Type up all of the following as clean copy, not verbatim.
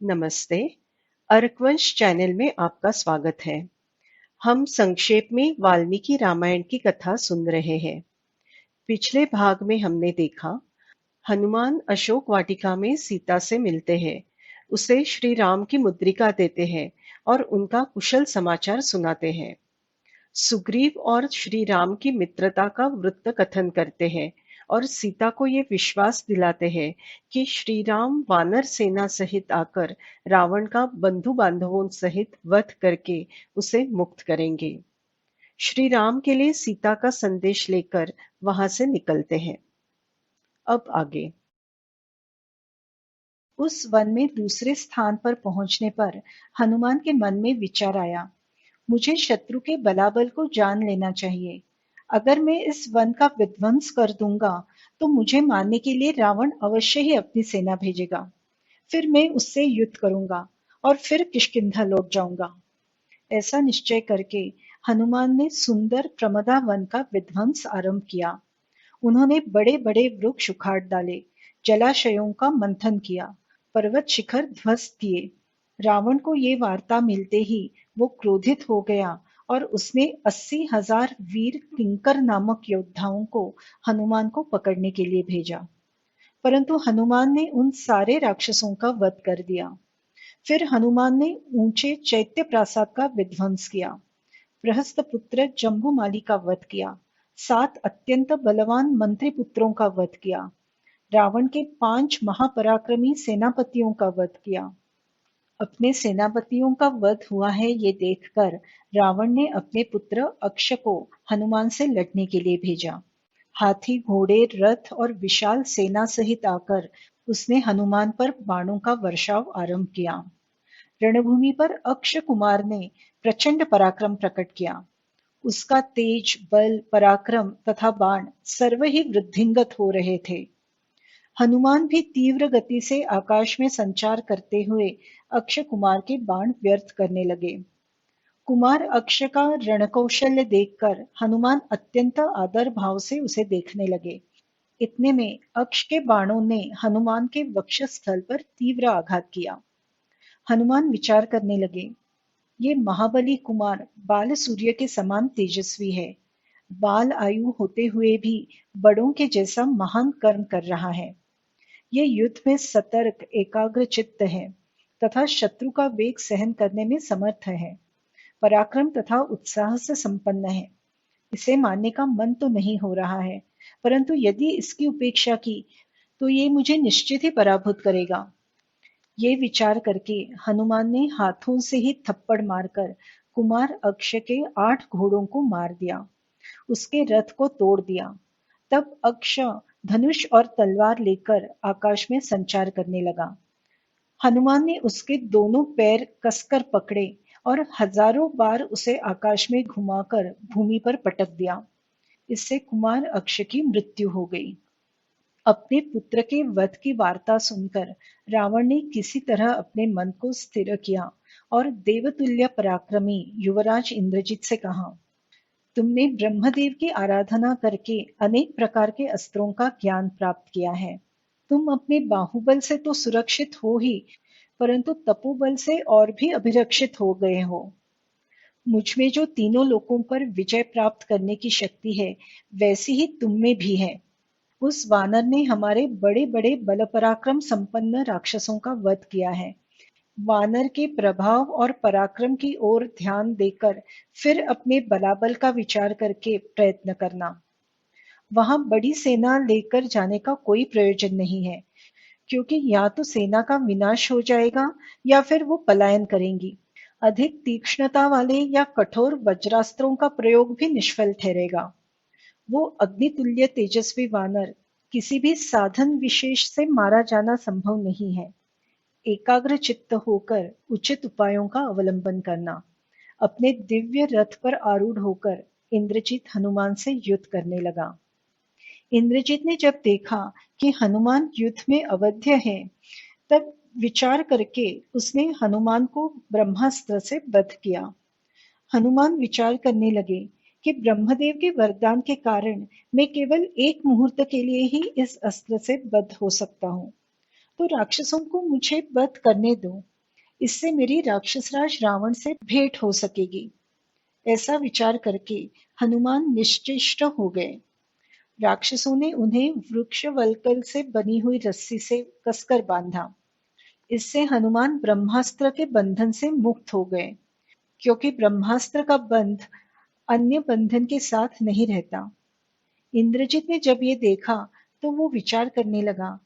नमस्ते। अर्कवंश चैनल में आपका स्वागत है। हम संक्षेप में वाल्मीकि रामायण की कथा सुन रहे हैं। पिछले भाग में हमने देखा, हनुमान अशोक वाटिका में सीता से मिलते हैं, उसे श्री राम की मुद्रिका देते हैं और उनका कुशल समाचार सुनाते हैं। सुग्रीव और श्री राम की मित्रता का वृत्त कथन करते हैं और सीता को ये विश्वास दिलाते हैं कि श्री राम वानर सेना सहित आकर रावण का बंधु बांधवों सहित वध करके उसे मुक्त करेंगे। श्री राम के लिए सीता का संदेश लेकर वहां से निकलते हैं। अब आगे। उस वन में दूसरे स्थान पर पहुंचने पर हनुमान के मन में विचार आया, मुझे शत्रु के बलाबल को जान लेना चाहिए। अगर मैं इस वन का विध्वंस कर दूंगा तो मुझे मारने के लिए रावण अवश्य ही अपनी सेना भेजेगा। फिर मैं उससे युद्ध करूंगा और फिर किष्किंधा लौट जाऊंगा। ऐसा निश्चय करके हनुमान ने सुंदर प्रमदा वन का विध्वंस आरंभ किया। उन्होंने बड़े बड़े वृक्ष उखाड़ डाले, जलाशयों का मंथन किया, पर्वत शिखर ध्वस्त किए। रावण को ये वार्ता मिलते ही वो क्रोधित हो गया और उसने 80,000 वीर किंकर नामक योद्धाओं को हनुमान को पकड़ने के लिए भेजा। परंतु हनुमान ने उन सारे राक्षसों का वध कर दिया। फिर हनुमान ने ऊंचे चैत्य प्रासाद का विध्वंस किया, प्रहस्त पुत्र जम्बूमाली का वध किया, 7 अत्यंत बलवान मंत्री पुत्रों का वध किया, रावण के 5 महापराक्रमी सेनापतियों का वध किया। अपने सेनापतियों का वध हुआ है ये देखकर रावण ने अपने पुत्र अक्ष को हनुमान से लड़ने के लिए भेजा। हाथी, घोड़े, रथ और विशाल सेना सहित आकर उसने हनुमान पर बाणों का वर्षाव आरंभ किया। रणभूमि पर अक्ष कुमार ने प्रचंड पराक्रम प्रकट किया। उसका तेज, बल, पराक्रम तथा बाण सर्व ही वृद्धिंगत हो रहे थे। हनुमान भी तीव्र गति से आकाश में संचार करते हुए अक्षय कुमार के बाण व्यर्थ करने लगे। कुमार अक्ष का रणकौशल्य देखकर हनुमान अत्यंत आदर भाव से उसे देखने लगे। इतने में अक्ष के बाणों ने हनुमान के वक्षस्थल पर तीव्र आघात किया। हनुमान विचार करने लगे, ये महाबली कुमार बाल सूर्य के समान तेजस्वी है। बाल आयु होते हुए भी बड़ों के जैसा महान कर्म कर रहा है। ये युद्ध में सतर्क, एकाग्र चित्त है तथा शत्रु का वेग सहन करने में समर्थ है। पराक्रम तथा उत्साह से संपन्न है। इसे मानने का मन तो नहीं हो रहा है, परंतु यदि इसकी उपेक्षा की तो ये मुझे निश्चित ही पराभूत करेगा। ये विचार करके हनुमान ने हाथों से ही थप्पड़ मारकर कुमार अक्ष के 8 घोड़ों को मार दिया, उसके रथ को तोड़ दिया। तब अक्ष धनुष और तलवार लेकर आकाश में संचार करने लगा। हनुमान ने उसके दोनों पैर कसकर पकड़े और हजारों बार उसे आकाश में घुमाकर भूमि पर पटक दिया। इससे कुमार अक्ष की मृत्यु हो गई। अपने पुत्र के वध की वार्ता सुनकर रावण ने किसी तरह अपने मन को स्थिर किया और देवतुल्य पराक्रमी युवराज इंद्रजीत से कहा, तुमने ब्रह्मदेव की आराधना करके अनेक प्रकार के अस्त्रों का ज्ञान प्राप्त किया है। तुम अपने बाहुबल से तो सुरक्षित हो ही, परंतु तपोबल से और भी अभिरक्षित हो गए हो। मुझ में जो तीनों लोकों पर विजय प्राप्त करने की शक्ति है, वैसी ही तुम में भी है। उस वानर ने हमारे बड़े बड़े बल पराक्रम संपन्न राक्षसों का वध किया है। वानर के प्रभाव और पराक्रम की ओर ध्यान देकर फिर अपने बलाबल का विचार करके प्रयत्न करना। वहां बड़ी सेना लेकर जाने का कोई प्रयोजन नहीं है, क्योंकि या तो सेना का विनाश हो जाएगा या फिर वो पलायन करेंगी। अधिक तीक्ष्णता वाले या कठोर वज्रास्त्रों का प्रयोग भी निष्फल ठहरेगा। वो अग्नितुल्य तेजस्वी वानर किसी भी साधन विशेष से मारा जाना संभव नहीं है। एकाग्र चित्त होकर उचित उपायों का अवलंबन करना। अपने दिव्य रथ पर आरूढ़ होकर इंद्रजीत हनुमान से युद्ध करने लगा। इंद्रजीत ने जब देखा कि हनुमान युद्ध में अवध्य है, तब विचार करके उसने हनुमान को ब्रह्मास्त्र से वध किया। हनुमान विचार करने लगे कि ब्रह्मदेव के वरदान के कारण मैं केवल एक मुहूर्त के लिए ही इस अस्त्र से बद्ध हो सकता हूँ, तो राक्षसों को मुझे वध करने दो। इससे मेरी राक्षसराज रावण से भेंट हो सकेगी। ऐसा विचार करके हनुमान निश्चेष्ट हो गए। राक्षसों ने उन्हें वृक्ष वल्कल से बनी हुई रस्सी से कसकर बांधा। इससे हनुमान ब्रह्मास्त्र के बंधन से मुक्त हो गए, क्योंकि ब्रह्मास्त्र का बंध अन्य बंधन के साथ नहीं रहता। इंद्रजित ने जब ये देखा तो वो विचार करने लगा,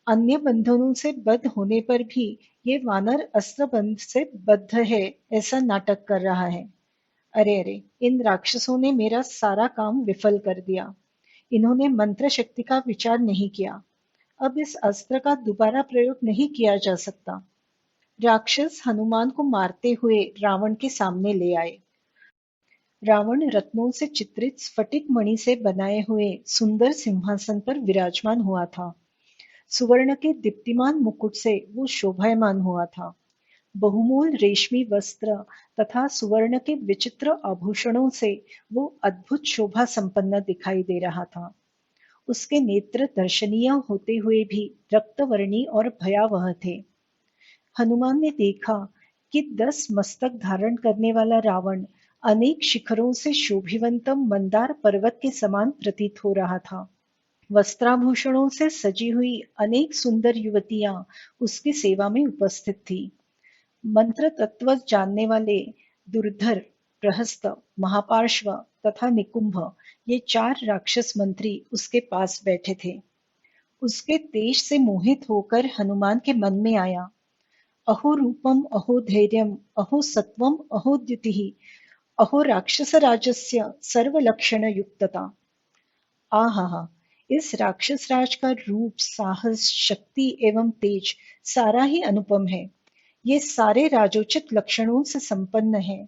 अन्य बंधनों से बद्ध होने पर भी ये वानर अस्त्र बंध से बद्ध है, ऐसा नाटक कर रहा है। अरे अरे, इन राक्षसों ने मेरा सारा काम विफल कर दिया। इन्होंने मंत्र शक्ति का विचार नहीं किया। अब इस अस्त्र का दोबारा प्रयोग नहीं किया जा सकता। राक्षस हनुमान को मारते हुए रावण के सामने ले आए। रावण रत्नों से चित्रित स्फटिक मणि से बनाए हुए सुंदर सिंहासन पर विराजमान हुआ था। सुवर्ण के दीप्तिमान मुकुट से वो शोभायमान हुआ था। बहुमूल रेशमी वस्त्र तथा सुवर्ण के विचित्र आभूषणों से वो अद्भुत शोभा संपन्न दिखाई दे रहा था। उसके नेत्र दर्शनीय होते हुए भी रक्तवर्णी और भयावह थे। हनुमान ने देखा कि 10 मस्तक धारण करने वाला रावण अनेक शिखरों से शोभिवंत मंदार पर्वत के समान प्रतीत हो रहा था। वस्त्राभूषणों से सजी हुई अनेक सुंदर युवतियां उसकी सेवा में उपस्थित थी। मंत्र तत्व जानने वाले दुर्धर, प्रहस्त, महापार्श्व तथा निकुंभ, ये 4 राक्षस मंत्री उसके पास बैठे थे। उसके तेज से मोहित होकर हनुमान के मन में आया, अहो रूपम अहो धैर्यम अहो सत्वम अहो द्युतिः अहो राक्षसराजस्य सर्वलक्षण युक्तता। आहा, इस राक्षस राज का रूप, साहस, शक्ति एवं तेज सारा ही अनुपम है। ये सारे राजोचित लक्षणों से संपन्न है।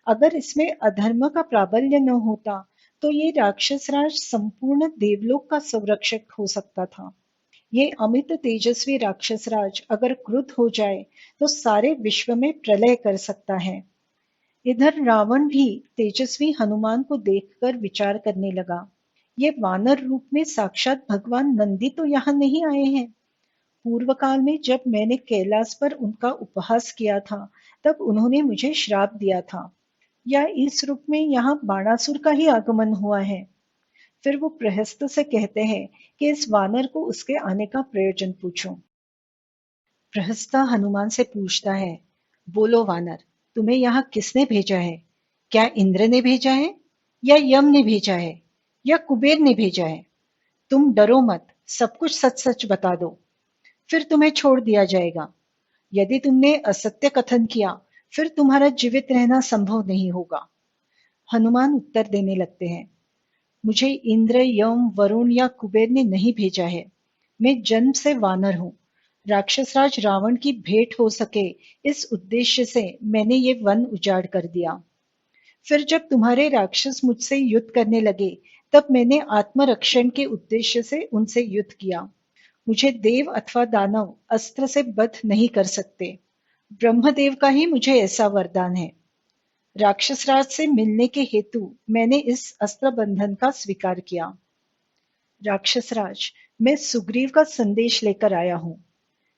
अगर इसमें अधर्म का प्राबल्य न होता तो ये राक्षस राज संपूर्ण देवलोक का संरक्षक हो सकता था। ये अमित तेजस्वी राक्षस राज अगर क्रुद्ध हो जाए तो सारे विश्व में प्रलय कर सकता है। इधर रावण भी तेजस्वी हनुमान को देखकर विचार करने लगा, ये वानर रूप में साक्षात भगवान नंदी तो यहाँ नहीं आए हैं। पूर्व काल में जब मैंने कैलाश पर उनका उपहास किया था तब उन्होंने मुझे श्राप दिया था, या इस रूप में यहाँ बाणासुर का ही आगमन हुआ है। फिर वो प्रहस्त से कहते हैं कि इस वानर को उसके आने का प्रयोजन पूछो। प्रहस्ता हनुमान से पूछता है, बोलो वानर, तुम्हें यहाँ किसने भेजा है? क्या इंद्र ने भेजा है, या यम ने भेजा है, या कुबेर ने भेजा है? तुम डरो मत, सब कुछ सच सच बता दो, फिर तुम्हें छोड़ दिया जाएगा। यदि तुमने असत्य कथन किया फिर तुम्हारा जीवित रहना संभव नहीं होगा। हनुमान उत्तर देने लगते हैं, मुझे इंद्र, यम, वरुण या कुबेर ने नहीं भेजा है। मैं जन्म से वानर हूँ। राक्षसराज रावण की भेंट हो सके इस उद्देश्य से मैंने ये वन उजाड़ कर दिया। फिर जब तुम्हारे राक्षस मुझसे युद्ध करने लगे तब मैंने आत्मरक्षण के उद्देश्य से उनसे युद्ध किया। मुझे देव अथवा दानव अस्त्र से बध नहीं कर सकते। ब्रह्मदेव का ही मुझे ऐसा वरदान है। राक्षसराज से मिलने के हेतु मैंने इस अस्त्र बंधन का स्वीकार किया। राक्षसराज, मैं सुग्रीव का संदेश लेकर आया हूँ।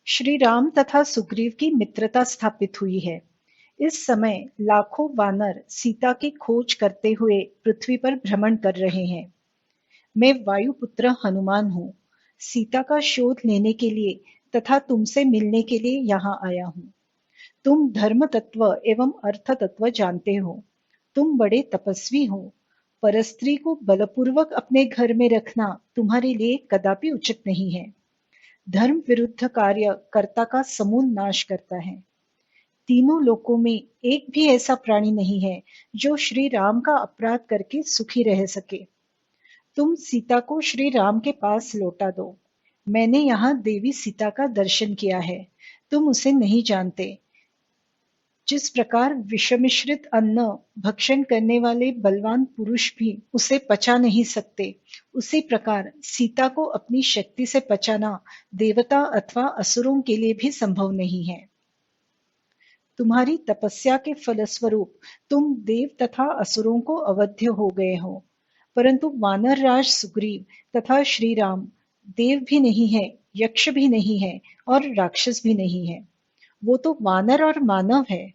श्री राम तथा सुग्रीव की मित्रता स्थापित हुई है। इस समय लाखों वानर सीता की खोज करते हुए पृथ्वी पर भ्रमण कर रहे हैं। मैं वायुपुत्र हनुमान हूँ। सीता का शोध लेने के लिए तथा तुमसे मिलने के लिए यहाँ आया हूँ। तुम धर्म तत्व एवं अर्थ तत्व जानते हो। तुम बड़े तपस्वी हो। परस्त्री को बलपूर्वक अपने घर में रखना तुम्हारे लिए कदापि उचित नहीं है। धर्म विरुद्ध कार्य कर्ता का समूल नाश करता है। तीनों लोकों में एक भी ऐसा प्राणी नहीं है जो श्री राम का अपराध करके सुखी रह सके। तुम सीता को श्री राम के पास लौटा दो। मैंने यहाँ देवी सीता का दर्शन किया है। तुम उसे नहीं जानते। जिस प्रकार विषमिश्रित अन्न भक्षण करने वाले बलवान पुरुष भी उसे पचा नहीं सकते, उसी प्रकार सीता को अपनी शक्ति से पचाना देवता अथवा असुरों के लिए भी संभव नहीं है। तुम्हारी तपस्या के फलस्वरूप तुम देव तथा असुरों को अवध्य हो गए हो, परंतु वानर राज सुग्रीव तथा श्री राम देव भी नहीं है, यक्ष भी नहीं है और राक्षस भी नहीं है। वो तो वानर और मानव है,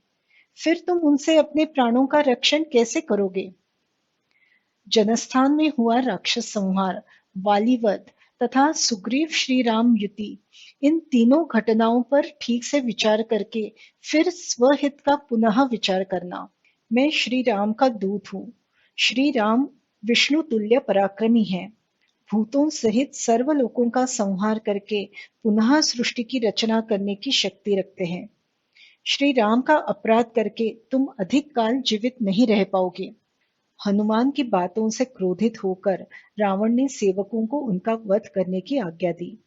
फिर तुम उनसे अपने प्राणों का रक्षण कैसे करोगे? जनस्थान में हुआ राक्षस संहार, वालीवध तथा सुग्रीव श्री राम युति, इन तीनों घटनाओं पर ठीक से विचार करके फिर स्वहित का पुनः विचार करना। मैं श्री राम का दूत हूँ। श्री राम विष्णु तुल्य पराक्रमी है। भूतों सहित सर्व लोकों का संहार करके पुनः सृष्टि की रचना करने की शक्ति रखते हैं। श्री राम का अपराध करके तुम अधिक काल जीवित नहीं रह पाओगे। हनुमान की बातों से क्रोधित होकर रावण ने सेवकों को उनका वध करने की आज्ञा दी।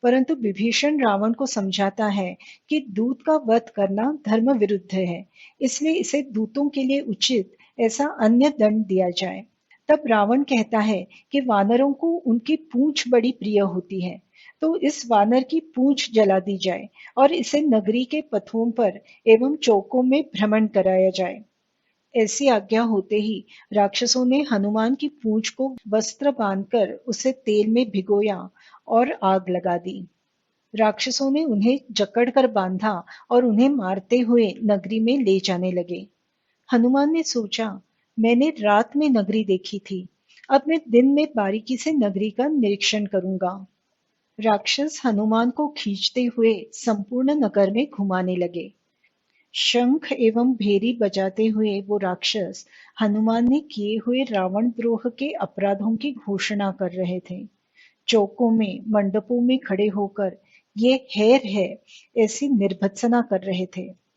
परंतु विभीषण रावण को समझाता है कि दूत का वध करना धर्म विरुद्ध है, इसलिए इसे दूतों के लिए उचित ऐसा अन्य दंड दिया जाए। तब रावण कहता है कि वानरों को उनकी पूंछ बड़ी प्रिय होती है, तो इस वानर की पूंछ जला दी जाए और इसे नगरी के पथों पर एवं चौकों में भ्रमण कराया जाए। ऐसी आज्ञा होते ही राक्षसों ने हनुमान की पूंछ को वस्त्र बांधकर उसे तेल में भिगोया और आग लगा दी। राक्षसों ने उन्हें जकड़कर बांधा और उन्हें मारते हुए नगरी में ले जाने लगे। हनुमान ने सोचा, मैंने रात में नगरी देखी थी, अब मैं दिन में बारीकी से नगरी का निरीक्षण करूंगा। राक्षस हनुमान को खींचते हुए संपूर्ण नगर में घुमाने लगे। शंख एवं भेरी बजाते हुए वो राक्षस हनुमान ने किए हुए रावण द्रोह के अपराधों की घोषणा कर रहे थे। चौकों में, मंडपों में खड़े होकर ये हैर है ऐसी निर्भत्सना कर रहे थे।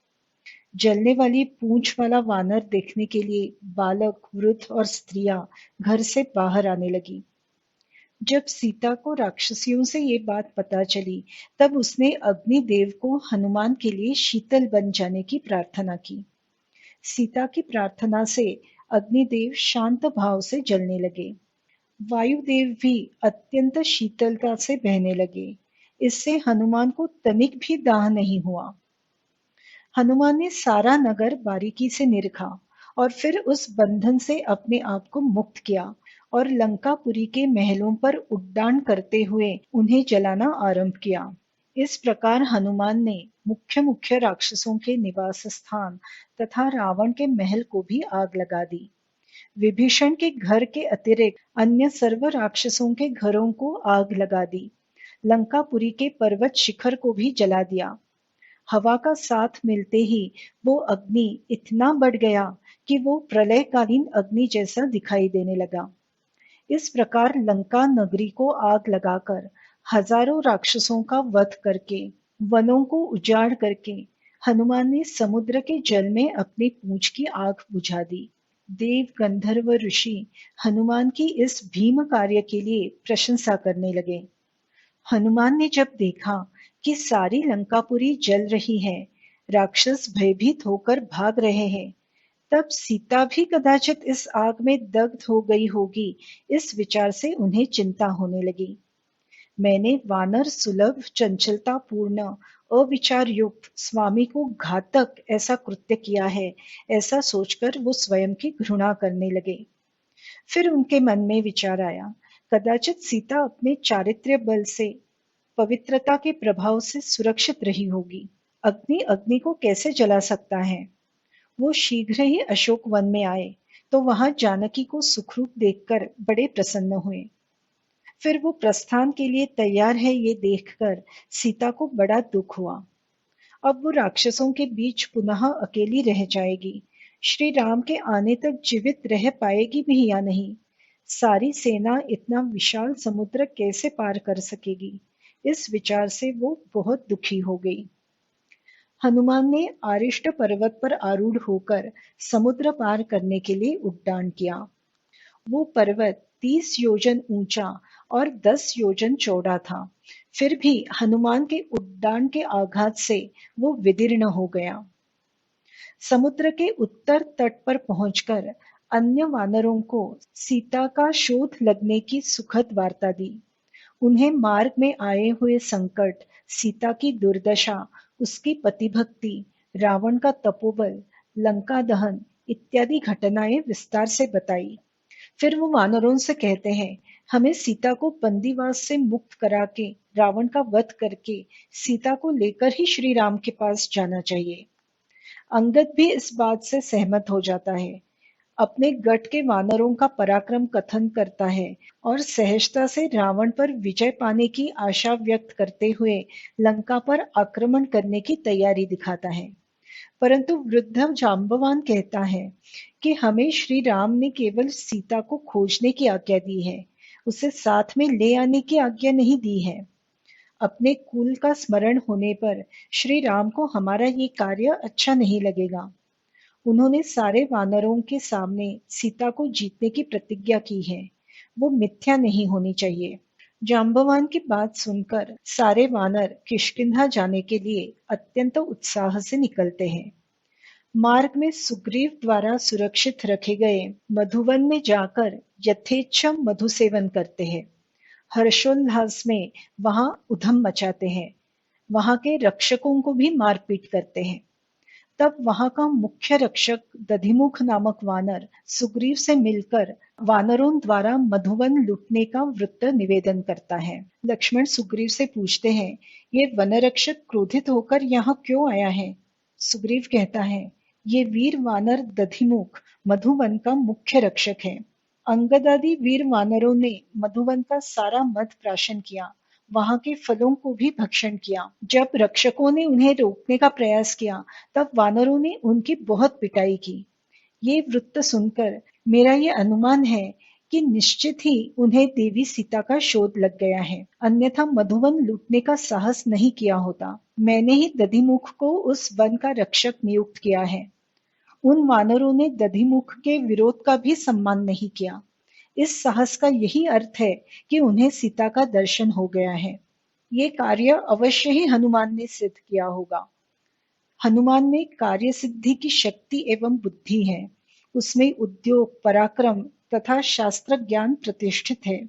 जलने वाली पूंछ वाला वानर देखने के लिए बालक, वृद्ध और स्त्रियां घर से बाहर आने लगी। जब सीता को राक्षसियों से ये बात पता चली, तब उसने अग्निदेव को हनुमान के लिए शीतल बन जाने की प्रार्थना की। सीता की प्रार्थना से अग्निदेव शांत भाव से जलने लगे। वायुदेव भी अत्यंत शीतलता से बहने लगे। इससे हनुमान को तनिक भी दाह नहीं हुआ। हनुमान ने सारा नगर बारीकी से निरखा और फिर उस बंधन से अपने आप को मुक्त किया और लंकापुरी के महलों पर उड्डान करते हुए उन्हें जलाना आरंभ किया। इस प्रकार हनुमान ने मुख्य मुख्य राक्षसों के निवास स्थान तथा रावण के महल को भी आग लगा दी। विभीषण के घर के अतिरिक्त अन्य सर्व राक्षसों के घरों को आग लगा दी। लंकापुरी के पर्वत शिखर को भी जला दिया। हवा का साथ मिलते ही वो अग्नि इतना बढ़ गया कि वो प्रलयकालीन अग्नि जैसा दिखाई देने लगा। इस प्रकार लंका नगरी को आग लगाकर, हजारों राक्षसों का वध करके, वनों को उजाड़ करके हनुमान ने समुद्र के जल में अपनी पूंछ की आग बुझा दी। देव, गंधर्व, ऋषि हनुमान की इस भीम कार्य के लिए प्रशंसा करने लगे। हनुमान ने जब देखा कि सारी लंकापुरी जल रही है, राक्षस भयभीत होकर भाग रहे हैं, तब सीता भी कदाचित इस आग में दग्ध हो गई होगी, इस विचार से उन्हें चिंता होने लगी। मैंने वानर सुलभ, चंचलता पूर्ण, अविचार युक्त स्वामी को घातक ऐसा कृत्य किया है, ऐसा सोचकर वो स्वयं की घृणा करने लगे। फिर उनके मन में विचार आया, कदाचित सीता अपने चारित्र्य बल से, पवित्रता के प्रभाव से सुरक्षित रही होगी। अग्नि अग्नि को कैसे जला सकता है? वो शीघ्र ही अशोक वन में आए, तो वहां जानकी को सुखरूप देखकर बड़े प्रसन्न हुए। फिर वो प्रस्थान के लिए तैयार है ये देखकर सीता को बड़ा दुख हुआ। अब वो राक्षसों के बीच पुनः अकेली रह जाएगी। श्री राम के आने तक जीवित रह पाएगी भी या नहीं? सारी सेना इतना विशाल समुद्र कैसे पार कर सकेगी? इस विचार से वो बहुत दुखी हो गई। हनुमान ने आरिष्ट पर्वत पर आरूढ़ होकर समुद्र पार करने के लिए उड्डान किया। वो पर्वत 30 योजन ऊंचा और 10 योजन चौड़ा था। फिर भी हनुमान के उड्डान के आघात से वो विदीर्ण हो गया। समुद्र के उत्तर तट पर पहुंचकर अन्य वानरों को सीता का शोध लगने की सुखद वार्ता दी। उन्हें मार्ग में आए हुए संकट, सीता की दुर्दशा, उसकी पतिभक्ति, रावण का तपोबल, लंका दहन इत्यादि घटनाएं विस्तार से बताई। फिर वो वानरों से कहते हैं, हमें सीता को बंदीवास से मुक्त करा के रावण का वध करके सीता को लेकर ही श्री राम के पास जाना चाहिए। अंगद भी इस बात से सहमत हो जाता है, अपने गढ़ के वानरों का पराक्रम कथन करता है और सहजता से रावण पर विजय पाने की आशा व्यक्त करते हुए लंका पर आक्रमण करने की तैयारी दिखाता है। परंतु वृद्ध जाम्बवान कहता है कि हमें श्री राम ने केवल सीता को खोजने की आज्ञा दी है, उसे साथ में ले आने की आज्ञा नहीं दी है। अपने कुल का स्मरण होने पर श्री राम को हमारा ये कार्य अच्छा नहीं लगेगा। उन्होंने सारे वानरों के सामने सीता को जीतने की प्रतिज्ञा की है, वो मिथ्या नहीं होनी चाहिए। जाम्बवान की बात सुनकर सारे वानर किष्किंधा जाने के लिए अत्यंत उत्साह से निकलते हैं। मार्ग में सुग्रीव द्वारा सुरक्षित रखे गए मधुवन में जाकर यथेच्छा मधु सेवन करते हैं। हर्षोल्लास में वहां उधम मचाते हैं, वहां के रक्षकों को भी मारपीट करते हैं। तब वहां का मुख्य रक्षक दधिमुख नामक वानर सुग्रीव से मिलकर वानरों द्वारा मधुवन लूटने का वृत्त निवेदन करता है। लक्ष्मण सुग्रीव से पूछते हैं, ये वनरक्षक क्रोधित होकर यहाँ क्यों आया है? सुग्रीव कहता है, ये वीर वानर दधिमुख मधुवन का मुख्य रक्षक है। अंगद आदि वीर वानरों ने मधुवन का सारा मध प्राशन किया, वहां के फलों को भी भक्षण किया। जब रक्षकों ने उन्हें रोकने का प्रयास किया, तब वानरों ने उनकी बहुत पिटाई की। ये वृत्त सुनकर मेरा ये अनुमान है कि निश्चित ही उन्हें देवी सीता का शोध लग गया है, अन्यथा मधुवन लूटने का साहस नहीं किया होता। मैंने ही दधिमुख को उस वन का रक्षक नियुक्त किया है। उन वानरों ने दधिमुख के विरोध का भी सम्मान नहीं किया। इस साहस का यही अर्थ है कि उन्हें सीता का दर्शन हो गया है। ये कार्य अवश्य ही हनुमान ने सिद्ध किया होगा। हनुमान में कार्य सिद्धि की शक्ति एवं बुद्धि है। उसमें उद्योग, पराक्रम तथा शास्त्र ज्ञान प्रतिष्ठित है।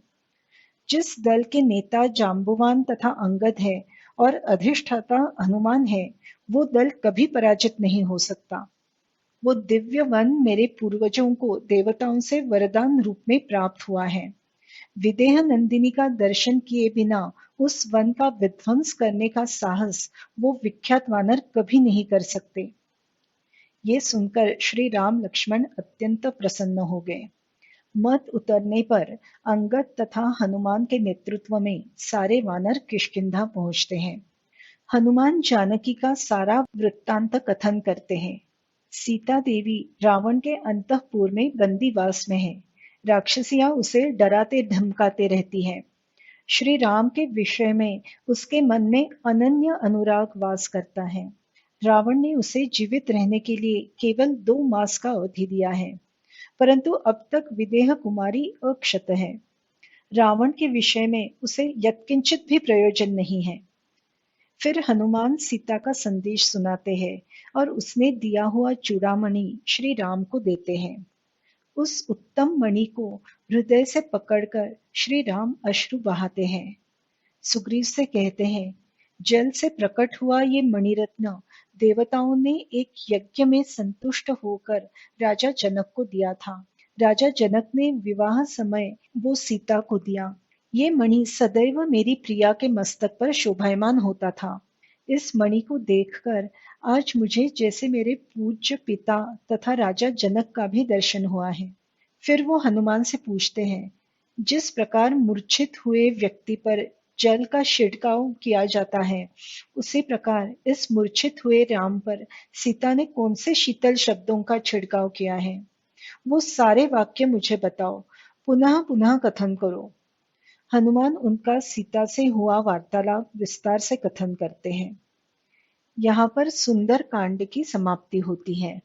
जिस दल के नेता जाम्बुवान तथा अंगद है और अधिष्ठाता हनुमान है, वो दल कभी पराजित नहीं हो सकता। वो दिव्य वन मेरे पूर्वजों को देवताओं से वरदान रूप में प्राप्त हुआ है। विदेह नंदिनी का दर्शन किए बिना उस वन का विध्वंस करने का साहस वो विख्यात वानर कभी नहीं कर सकते। ये सुनकर श्री राम लक्ष्मण अत्यंत प्रसन्न हो गए। मत उतरने पर अंगद तथा हनुमान के नेतृत्व में सारे वानर किष्किंधा पहुंचते हैं। हनुमान जानकी का सारा वृत्तांत कथन करते हैं। सीता देवी रावण के अंतःपुर में बंदीवास में है। राक्षसियां उसे डराते धमकाते रहती हैं। श्री राम के विषय में उसके मन में अनन्य अनुराग वास करता है। रावण ने उसे जीवित रहने के लिए केवल 2 मास का अवधि दिया है, परंतु अब तक विदेह कुमारी अक्षत है। रावण के विषय में उसे यत्किंचित भी प्रयोजन नहीं है। फिर हनुमान सीता का संदेश सुनाते हैं और उसने दिया हुआ चूड़ामणि श्री राम को देते हैं। उस उत्तम मणि को हृदय से पकड़कर श्री राम अश्रु बहाते हैं। सुग्रीव से कहते हैं, जल से प्रकट हुआ ये मणिरत्न देवताओं ने एक यज्ञ में संतुष्ट होकर राजा जनक को दिया था। राजा जनक ने विवाह समय वो सीता को दिया। ये मणि सदैव मेरी प्रिया के मस्तक पर शोभायमान होता था। इस मणि को देखकर आज मुझे जैसे मेरे पूज्य पिता तथा राजा जनक का भी दर्शन हुआ है। फिर वो हनुमान से पूछते हैं, जिस प्रकार मूर्छित हुए व्यक्ति पर जल का छिड़काव किया जाता है, उसी प्रकार इस मूर्छित हुए राम पर सीता ने कौन से शीतल शब्दों का छिड़काव किया है? वो सारे वाक्य मुझे बताओ, पुनः पुनः कथन करो। हनुमान उनका सीता से हुआ वार्तालाप विस्तार से कथन करते हैं। यहाँ पर सुंदर कांड की समाप्ति होती है।